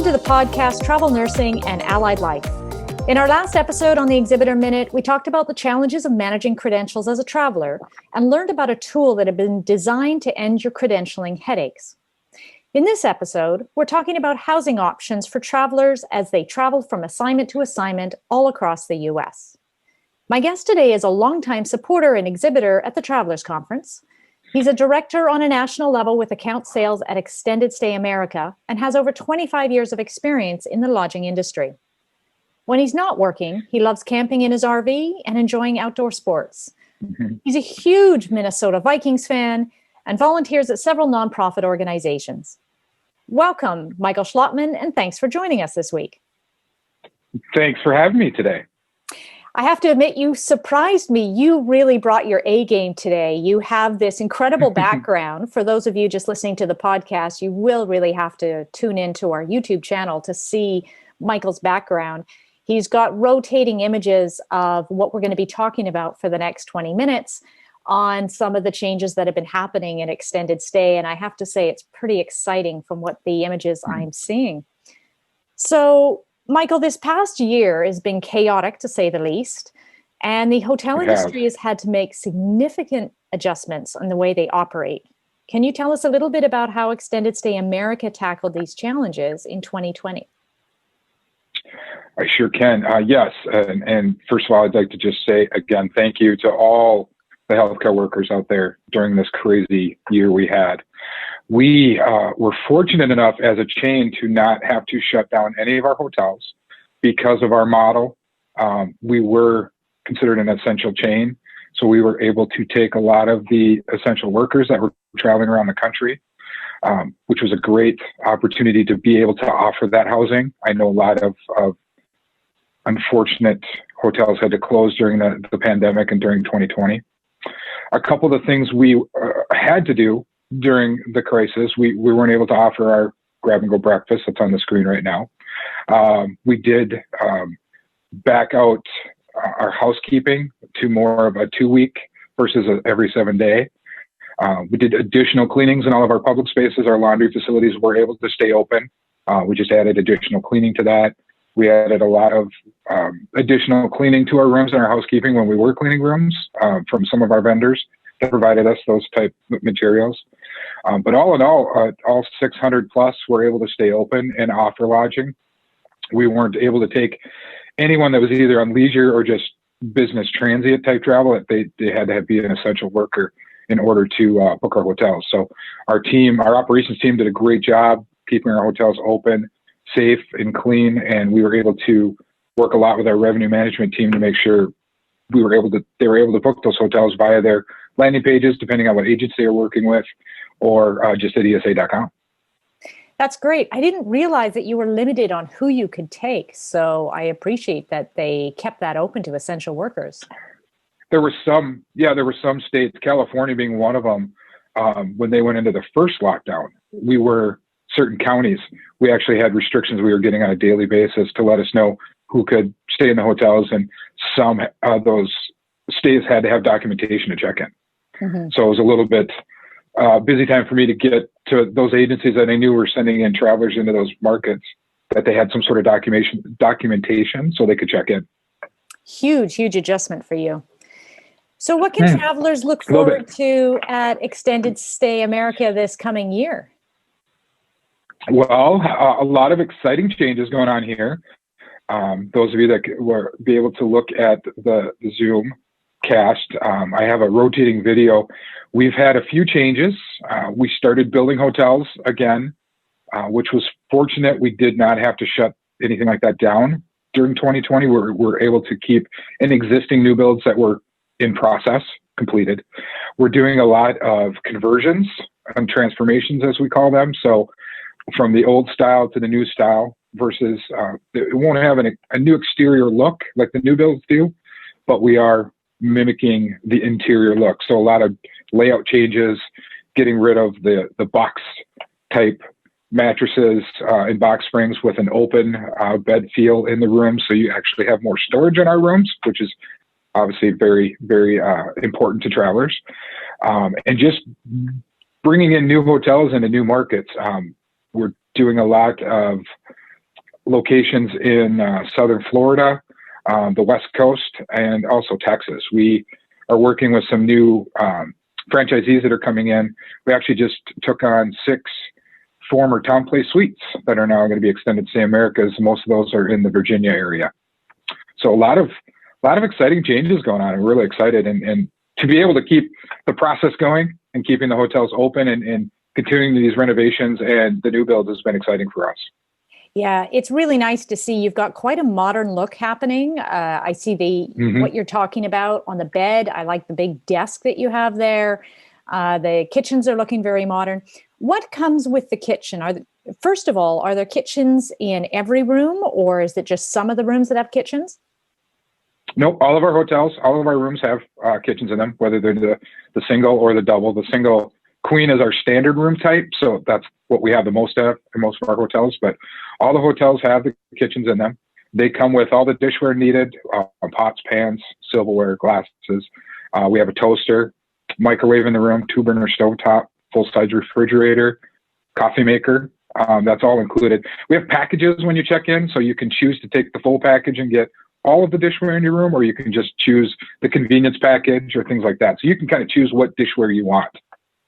to the podcast Travel Nursing and Allied Life. In our last episode on the Exhibitor Minute, we talked about the challenges of managing credentials as a traveler and learned about a tool that had been designed to end your credentialing headaches. In this episode, we're talking about housing options for travelers as they travel from assignment to assignment all across the U.S. My guest today is a longtime supporter and exhibitor at the Travelers Conference. He's a director on a national level with account sales at Extended Stay America and has over 25 years of experience in the lodging industry. When he's not working, he loves camping in his RV and enjoying outdoor sports. He's a huge Minnesota Vikings fan and volunteers at several nonprofit organizations. Welcome, Michael Schlottman, and thanks for joining us this week. Thanks for having me today. I have to admit, you surprised me. You really brought your A game today. You have this incredible background. For those of you just listening to the podcast, you will really have to tune into our YouTube channel to see Michael's background. He's got rotating images of what we're going to be talking about for the next 20 minutes on some of the changes that have been happening in extended stay. And I have to say, it's pretty exciting from what the images I'm seeing. So, Michael, this past year has been chaotic, to say the least, and the hotel industry has had to make significant adjustments on the way they operate. Can you tell us a little bit about how Extended Stay America tackled these challenges in 2020? I sure can. Yes. And first of all, I'd like to just say again, thank you to all the healthcare workers out there during this crazy year we had. We were fortunate enough as a chain to not have to shut down any of our hotels because of our model. We were considered an essential chain, so we were able to take a lot of the essential workers that were traveling around the country, which was a great opportunity to be able to offer that housing. I know a lot of unfortunate hotels had to close during the pandemic and during 2020. A couple of the things we had to do during the crisis, we weren't able to offer our grab-and-go breakfast that's on the screen right now. We did back out our housekeeping to more of a 2-week versus every 7-day. We did additional cleanings in all of our public spaces. Our laundry facilities were able to stay open. We just added additional cleaning to that. We added a lot of additional cleaning to our rooms and our housekeeping when we were cleaning rooms from some of our vendors that provided us those type of materials. But all in all 600 plus were able to stay open and offer lodging. We weren't able to take anyone that was either on leisure or just business transient type travel. They had to be an essential worker in order to book our hotels. So our operations team did a great job keeping our hotels open, safe and clean. And we were able to work a lot with our revenue management team to make sure they were able to book those hotels via their landing pages, depending on what agency they're working with, or just at ESA.com. That's great. I didn't realize that you were limited on who you could take. So I appreciate that they kept that open to essential workers. There were some states, California being one of them, when they went into the first lockdown, certain counties, we actually had restrictions we were getting on a daily basis to let us know who could stay in the hotels. And some of those states had to have documentation to check in. Mm-hmm. So it was a little bit busy time for me to get to those agencies that I knew were sending in travelers into those markets, that they had some sort of documentation so they could check in. Huge adjustment for you. So what can travelers look forward to at Extended Stay America this coming year? Well, a lot of exciting changes going on here. Those of you that will be able to look at the Zoom cast, I have a rotating video. We've had a few changes. We started building hotels again, which was fortunate. We did not have to shut anything like that down during 2020. We're able to keep an existing new builds that were in process completed. We're doing a lot of conversions and transformations, as we call them. So from the old style to the new style versus it won't have a new exterior look like the new builds do, but we are mimicking the interior look. So a lot of layout changes, getting rid of the box type mattresses and box springs with an open bed feel in the room. So you actually have more storage in our rooms, which is obviously very, very important to travelers. And just bringing in new hotels into new markets. We're doing a lot of locations in southern Florida, the West Coast, and also Texas. We are working with some new franchisees that are coming in. We actually just took on 6 former Town Place suites that are now going to be extended to the Americas. Most of those are in the Virginia area. So a lot of exciting changes going on. I'm really excited, and to be able to keep the process going and keeping the hotels open and continuing these renovations and the new builds has been exciting for us. Yeah, it's really nice to see. You've got quite a modern look happening. I see what you're talking about on the bed. I like the big desk that you have there. The kitchens are looking very modern. What comes with the kitchen? First of all, are there kitchens in every room, or is it just some of the rooms that have kitchens? Nope, all of our hotels, all of our rooms have kitchens in them, whether they're the single or the double. The single queen is our standard room type, so that's what we have the most of in most of our hotels. But all the hotels have the kitchens in them. They come with all the dishware needed, pots, pans, silverware, glasses. We have a toaster, microwave in the room, 2-burner stovetop, full-size refrigerator, coffee maker. That's all included. We have packages when you check in, so you can choose to take the full package and get all of the dishware in your room, or you can just choose the convenience package or things like that. So you can kind of choose what dishware you want.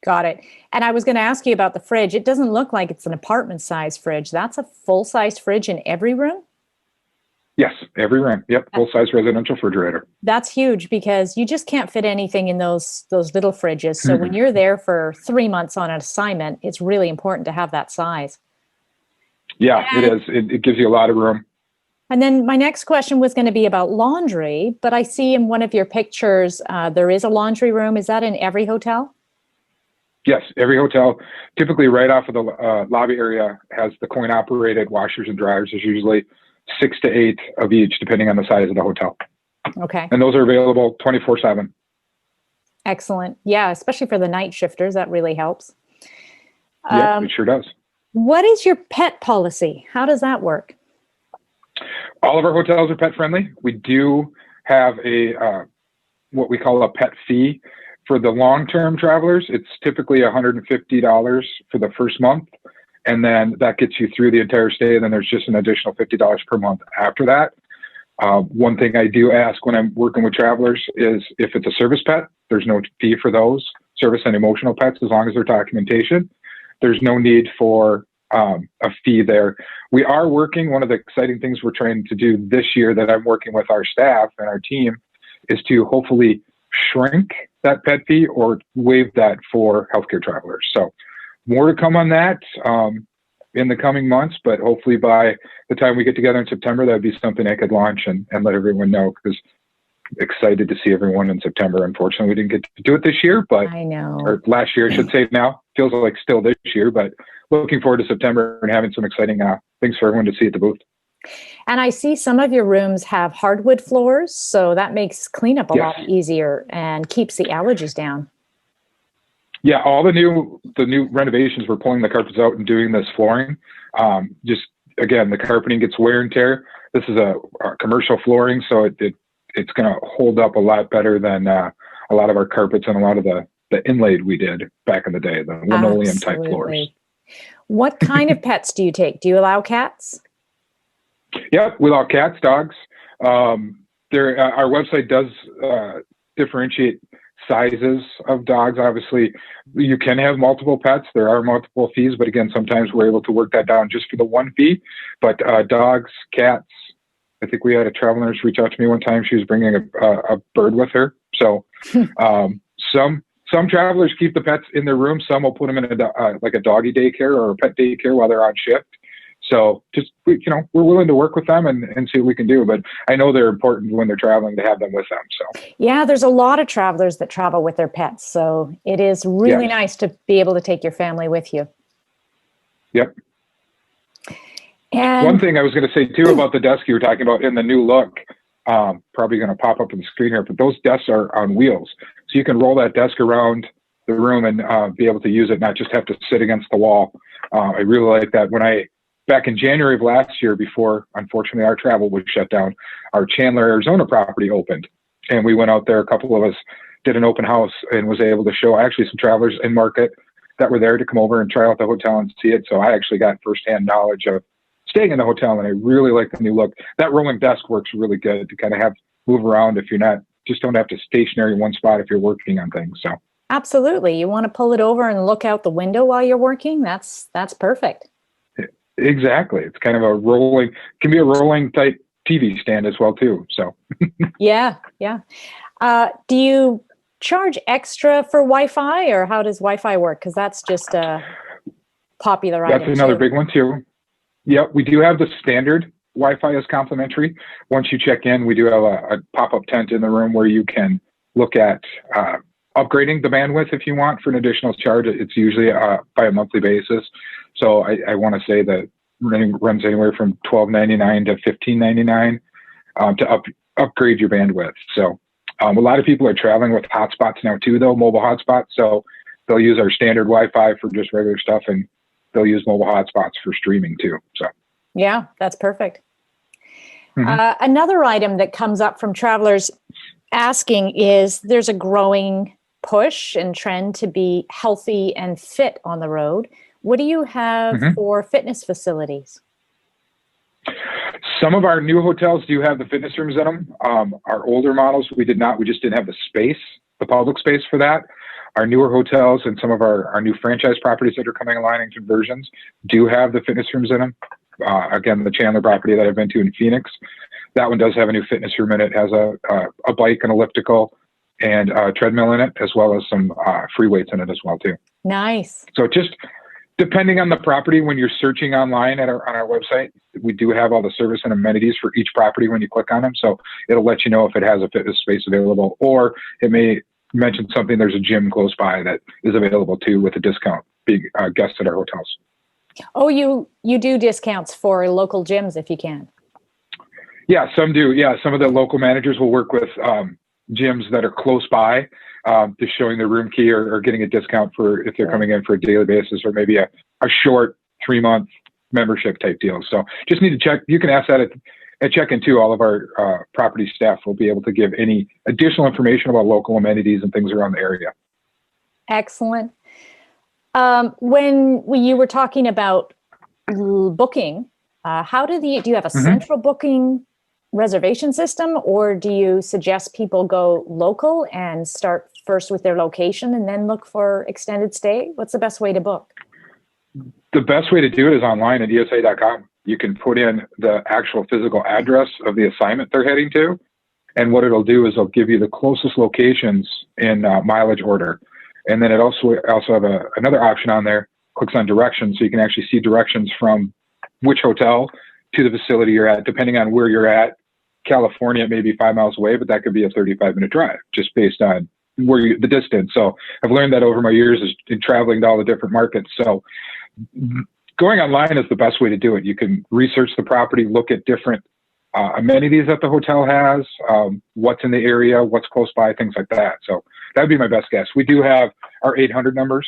Got it. And I was going to ask you about the fridge. It doesn't look like it's an apartment size fridge. That's a full-size fridge in every room? Yes, every room. Yep, full-size residential refrigerator. That's huge because you just can't fit anything in those little fridges. So when you're there for 3 months on an assignment, it's really important to have that size. Yeah, it is. It gives you a lot of room. And then my next question was going to be about laundry, but I see in one of your pictures there is a laundry room. Is that in every hotel? Yes, every hotel, typically right off of the lobby area, has the coin-operated washers and dryers. There's usually 6 to 8 of each, depending on the size of the hotel. Okay. And those are available 24/7. Excellent. Yeah, especially for the night shifters, that really helps. Yeah, it sure does. What is your pet policy? How does that work? All of our hotels are pet friendly. We do have a what we call a pet fee. For the long-term travelers, it's typically $150 for the first month, and then that gets you through the entire stay. And then there's just an additional $50 per month after that. One thing I do ask when I'm working with travelers is if it's a service pet, there's no fee for those. Service and emotional pets, as long as they're documentation, there's no need for a fee there. We are working, one of the exciting things we're trying to do this year that I'm working with our staff and our team is to hopefully shrink that pet fee or waive that for healthcare travelers. So more to come on that in the coming months, but hopefully by the time we get together in September, that'd be something I could launch and let everyone know, because excited to see everyone in September. Unfortunately, we didn't get to do it this year, but I know. Or last year, I should say now. Feels like still this year, but looking forward to September and having some exciting things for everyone to see at the booth. And I see some of your rooms have hardwood floors, so that makes cleanup a lot easier and keeps the allergies down. Yeah, all the new renovations, we're pulling the carpets out and doing this flooring. Just again, the carpeting gets wear and tear. This is a commercial flooring, so it's going to hold up a lot better than a lot of our carpets and a lot of the inlaid we did back in the day, the linoleum type floors. What kind of pets do you take? Do you allow cats? Yeah, we allow cats, dogs. Our website does differentiate sizes of dogs. Obviously, you can have multiple pets. There are multiple fees, but again, sometimes we're able to work that down just for the one fee. But dogs, cats. I think we had a travel nurse reach out to me one time. She was bringing a bird with her. So some travelers keep the pets in their room. Some will put them in like a doggy daycare or a pet daycare while they're on shift. So just, we're willing to work with them and see what we can do. But I know they're important when they're traveling to have them with them. So yeah, there's a lot of travelers that travel with their pets. So it is really nice to be able to take your family with you. Yep. And one thing I was going to say too about the desk you were talking about in the new look, probably going to pop up on the screen here, but those desks are on wheels. So you can roll that desk around the room and be able to use it, not just have to sit against the wall. I really like that. Back in January of last year, before unfortunately our travel was shut down, our Chandler, Arizona property opened. And we went out there, a couple of us did an open house and was able to show actually some travelers in market that were there to come over and try out the hotel and see it. So I actually got firsthand knowledge of staying in the hotel and I really like the new look. That rolling desk works really good to kind of have move around if you're not, just don't have to stationary in one spot if you're working on things. So Absolutely. You want to pull it over and look out the window while you're working? That's perfect. exactly. It's kind of a rolling, can be a rolling type TV stand as well too. So Yeah. Do you charge extra for Wi-Fi, or how does Wi-Fi work? Because that's just a popular that's item another too. big one too. Yep, we do have the standard Wi-Fi is complimentary. Once you check in, we do have a pop-up tent in the room where you can look at upgrading the bandwidth if you want for an additional charge. It's usually by a monthly basis. So I want to say that runs anywhere from $12.99 to $15.99 to upgrade your bandwidth. So a lot of people are traveling with hotspots now too, though, mobile hotspots. So they'll use our standard Wi-Fi for just regular stuff, and they'll use mobile hotspots for streaming too. So Yeah, that's perfect. Another item that comes up from travelers asking is there's a growing push and trend to be healthy and fit on the road. What do you have for fitness facilities? Some of our new hotels do have the fitness rooms in them. Our older models, we did not. We just didn't have the space, the public space for that. Our newer hotels and some of our new franchise properties that are coming online in conversions do have the fitness rooms in them. Again, the Chandler property that I've been to in Phoenix, that one does have a new fitness room in it. It has a bike, an elliptical, and a treadmill in it, as well as some free weights in it as well too. Nice. So just depending on the property, when you're searching online on our website, we do have all the service and amenities for each property when you click on them. So it'll let you know if it has a fitness space available, or it may mention something, there's a gym close by that is available too with a discount, being guests at our hotels. Oh, you do discounts for local gyms if you can. Yeah, some do. Yeah, some of the local managers will work with gyms that are close by, just showing their room key or getting a discount for if they're coming in for a daily basis, or maybe a short 3-month membership type deal. So just need to check. You can ask that at check-in too. All of our property staff will be able to give any additional information about local amenities and things around the area. Excellent. When you were talking about booking, how do you have a central booking reservation system, or do you suggest people go local and start first with their location and then look for extended stay? What's the best way to book? The best way to do it is online at esa.com. You can put in the actual physical address of the assignment they're heading to, and what it'll do is it'll give you the closest locations in mileage order. And then it also have another option on there, clicks on directions, so you can actually see directions from which hotel to the facility you're at, depending on where you're at. California, it may be 5 miles away, but that could be a 35-minute drive just based on the distance. So I've learned that over my years in traveling to all the different markets. So going online is the best way to do it. You can research the property, look at different amenities that the hotel has, what's in the area, what's close by, things like that. So that'd be my best guess. We do have our 800 numbers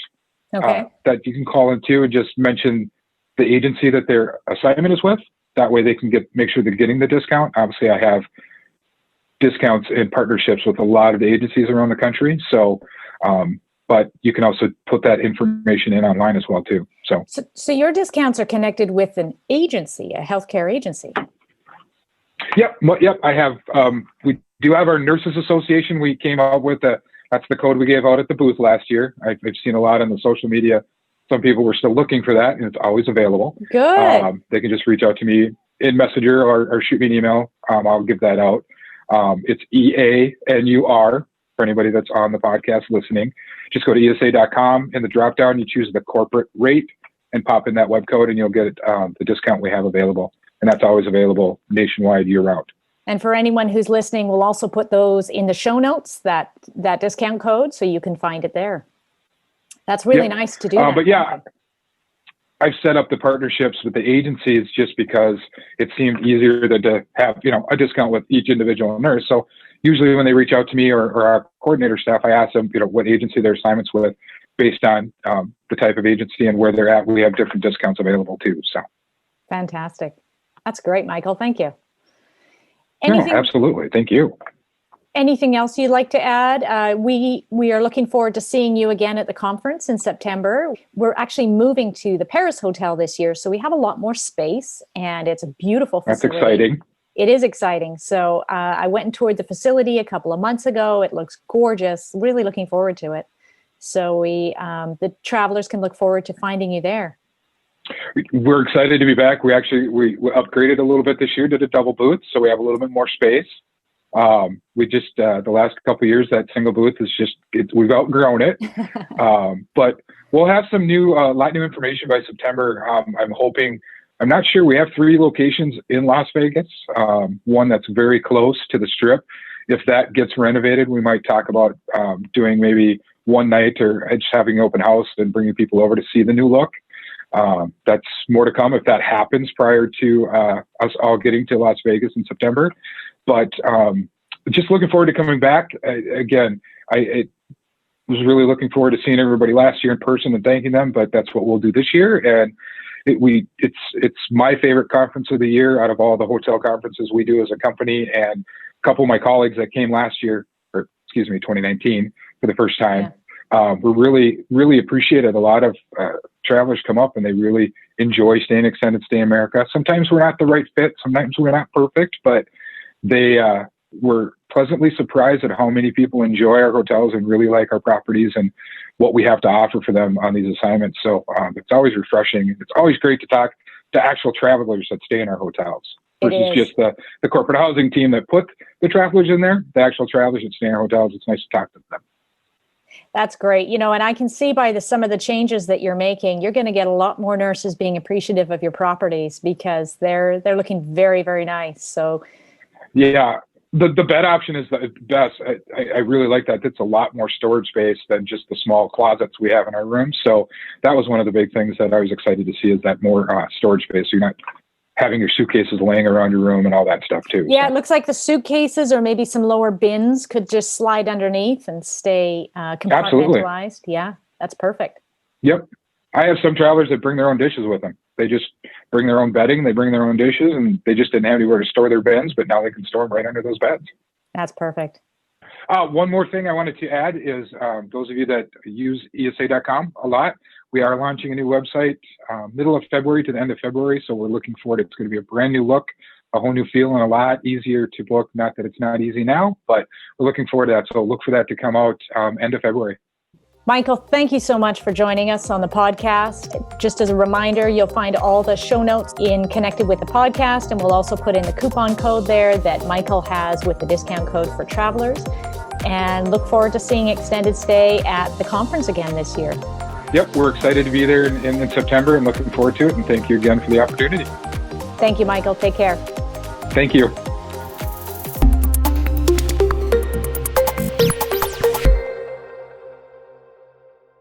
that you can call into and just mention the agency that their assignment is with. That way they can make sure they're getting the discount. Obviously, I have discounts and partnerships with a lot of the agencies around the country. So, but you can also put that information in online as well too. So your discounts are connected with an agency, a healthcare agency. Yep. I have. We do have our Nurses Association. We came out with that's the code we gave out at the booth last year. I've seen a lot on the social media. Some people were still looking for that, and it's always available. Good. They can just reach out to me in Messenger or shoot me an email. I'll give that out. It's EANUR for anybody that's on the podcast listening. Just go to ESA.com. In the drop down, you choose the corporate rate and pop in that web code, and you'll get the discount we have available. And that's always available nationwide year round. And for anyone who's listening, we'll also put those in the show notes, that discount code, so you can find it there. That's really nice to do. But yeah, I've set up the partnerships with the agencies just because it seemed easier than to have, a discount with each individual nurse. So usually when they reach out to me or our coordinator staff, I ask them, what agency their assignments with based on the type of agency and where they're at. We have different discounts available too. So fantastic. That's great, Michael. Thank you. No, absolutely. Thank you. Anything else you'd like to add? We are looking forward to seeing you again at the conference in September. We're actually moving to the Paris Hotel this year, so we have a lot more space, and it's a beautiful facility. That's exciting. It is exciting. So I went and toured the facility a couple of months ago. It looks gorgeous. Really looking forward to it. So the travelers can look forward to finding you there. We're excited to be back. We upgraded a little bit this year, did a double booth, so we have a little bit more space. We just the last couple of years, that single booth is we've outgrown it. But we'll have some lot new information by September. I'm not sure. We have 3 locations in Las Vegas. One that's very close to the Strip. If that gets renovated, we might talk about doing maybe one night or just having an open house and bringing people over to see the new look. That's more to come if that happens prior to us all getting to Las Vegas in September. But just looking forward to coming back. Again, I was really looking forward to seeing everybody last year in person and thanking them, but that's what we'll do this year. And it's my favorite conference of the year out of all the hotel conferences we do as a company. And a couple of my colleagues that came last year, 2019, for the first time, were really, really appreciated. A lot of travelers come up and they really enjoy staying extended stay in America. Sometimes we're not the right fit. Sometimes we're not perfect, but they were pleasantly surprised at how many people enjoy our hotels and really like our properties and what we have to offer for them on these assignments. So it's always refreshing. It's always great to talk to actual travelers that stay in our hotels versus just the corporate housing team that put the travelers in there. The actual travelers that stay in our hotels, it's nice to talk to them. That's great. And I can see by some of the changes that you're making, you're going to get a lot more nurses being appreciative of your properties because they're looking very, very nice. So, yeah, the bed option is the best. I really like that. It's a lot more storage space than just the small closets we have in our rooms. So that was one of the big things that I was excited to see, is that more storage space. So you're not having your suitcases laying around your room and all that stuff too. Yeah, so it looks like the suitcases or maybe some lower bins could just slide underneath and stay compartmentalized. Absolutely. Yeah, that's perfect. Yep. I have some travelers that bring their own dishes with them. They just bring their own bedding, they bring their own dishes, and they just didn't have anywhere to store their bins, but now they can store them right under those beds. That's perfect. One more thing I wanted to add is those of you that use ESA.com a lot, we are launching a new website middle of February to the end of February. So we're looking forward. It's going to be a brand new look, a whole new feel, and a lot easier to book. Not that it's not easy now, but we're looking forward to that. So look for that to come out end of February. Michael, thank you so much for joining us on the podcast. Just as a reminder, you'll find all the show notes connected with the podcast, and we'll also put in the coupon code there that Michael has with the discount code for travelers. And look forward to seeing extended stay at the conference again this year. Yep, we're excited to be there in September and looking forward to it. And thank you again for the opportunity. Thank you, Michael. Take care. Thank you.